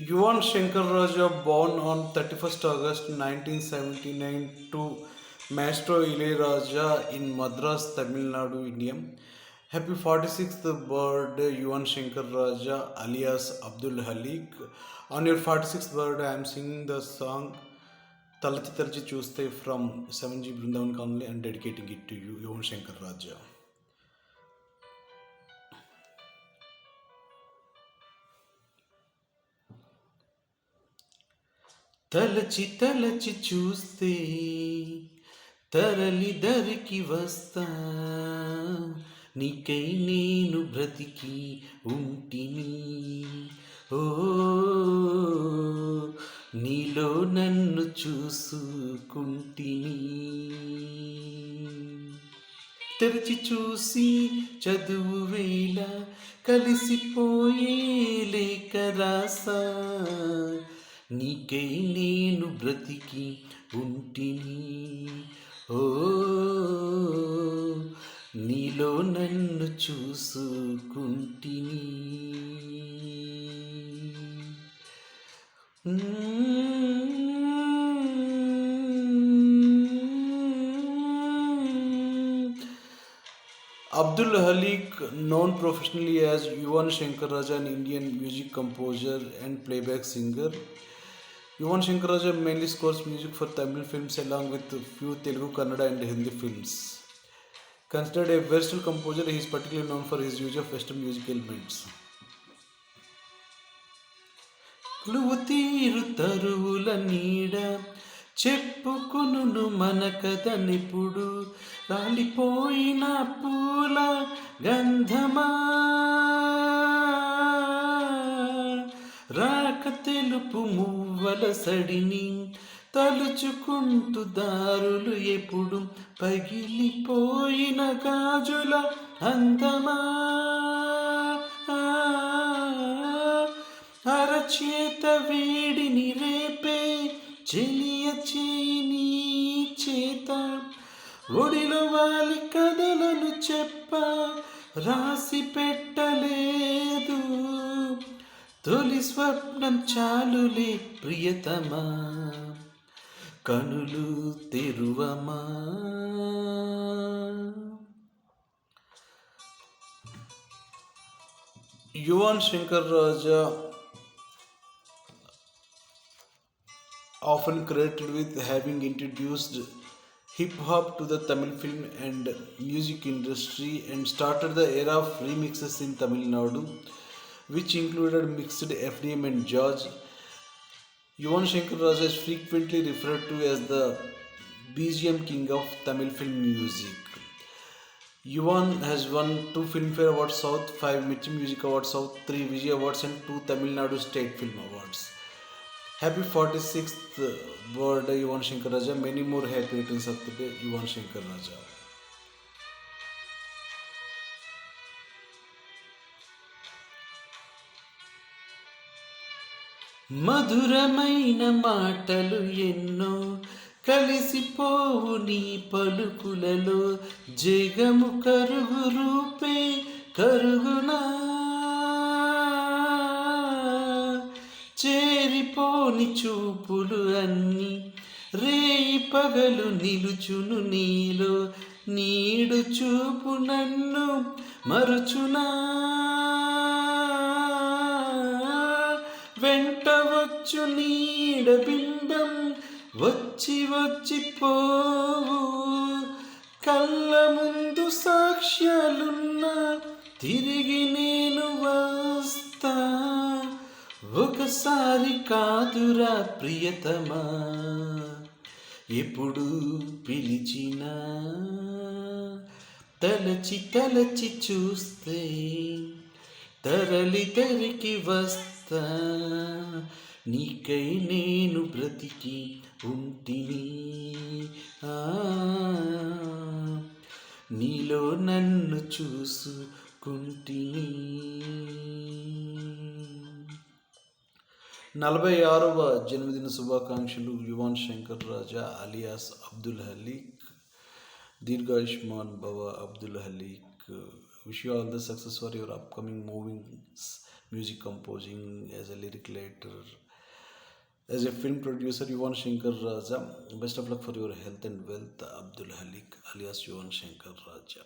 Yuvan Shankar Raja, born on 31st August 1979 to Maestro Ilayaraja in Madras, Tamil Nadu, India. Happy 46th birthday, Yuvan Shankar Raja alias Abdul Halik. On your 46th birthday, I am singing the song Talachi Talachi Chuste from 7G Brindavan Colony and dedicating it to you, Yuvan Shankar Raja. తలచి తలచి చూస్తే తరలి దరికి వస్తా నీకై నేను బ్రతికి ఉంటిని ఓ నీలో నన్ను చూసుకుంటిని తెరిచి చూసి చదువు వేళ కలిసిపోయే లేక రాసా నీకై నేను బ్రతికి ఉంటిని ఓ నీలో నన్ను చూసుకుంటిని. Abdul Halik, known professionally as Yuvan Shankar Raja, an Indian music composer and playback singer. Yuvan Shankar Raja mainly scores music for Tamil films along with a few Telugu, Kannada and Hindi films. Considered a versatile composer, he is particularly known for his use of Western music elements. తీరు తరువుల నీడ చెప్పుకును మన కథనిప్పుడు రాలిపోయిన పూల గంధమా రాక తెలుపు మువ్వల సడిని తలుచుకుంటూ దారులు ఎప్పుడు పగిలిపోయిన గాజుల అందమా అరచేత వేడిని రేపే చెలియ చేయి చేత ఒడిలో వాలి కథలను చెప్ప రాసి పెట్టలేదు తొలి స్వప్నం చాలులే ప్రియతమా కనులు తెరువమా. Yuvan Shankar Raja, often credited with having introduced hip hop to the Tamil film and music industry and started the era of remixes in Tamil Nadu, which included mixed FDM and jazz. Yuvan Shankar Raja is frequently referred to as the BGM king of Tamil film music. Yuvan has won 2 Filmfare Awards South, 5 Mirchi Music Awards South, 3 Vijay Awards and 2 Tamil Nadu State Film Awards. Happy 46th birthday Yuvan Shankar Raja. Many more happy returns of the day, Yuvan Shankar Raja. మధురమైన మాటలు ఎన్నో కలిసిపోవు నీ పలుకులలో జగము కరుగు రూపే కరుగునా చేరిపోని చూపులు అన్ని రేయి పగలు నిలుచును నీలో నీడు చూపు నన్ను మరుచునా వెంట వచ్చు నీడ బింబం వచ్చి వచ్చిపోవు కళ్ళ ముందు సాక్ష్యాలున్నా తిరిగి నేను వస్తా ఒకసారి కాదురా ప్రియతమా ఎప్పుడు పిలిచినా తలచి తలచి చూస్తే తరలి తరికి వస్తా నీకై నేను బ్రతికి ఉంటిని నీలో నన్ను చూసుకుంటిని. 46వ జన్మదిన శుభాకాంక్షలు యువన్ శంకర్ రాజా అలియాస్ అబ్దుల్ హలీక్. దీర్ఘాయుష్మాన్ భవ Abdul హలీక్. Wish you all the success for your upcoming movies music composing, as a lyric writer, as a film producer. Yuvan Shankar Raja. Best of luck for your health and wealth, Abdul Halik alias Yuvan Shankar Raja.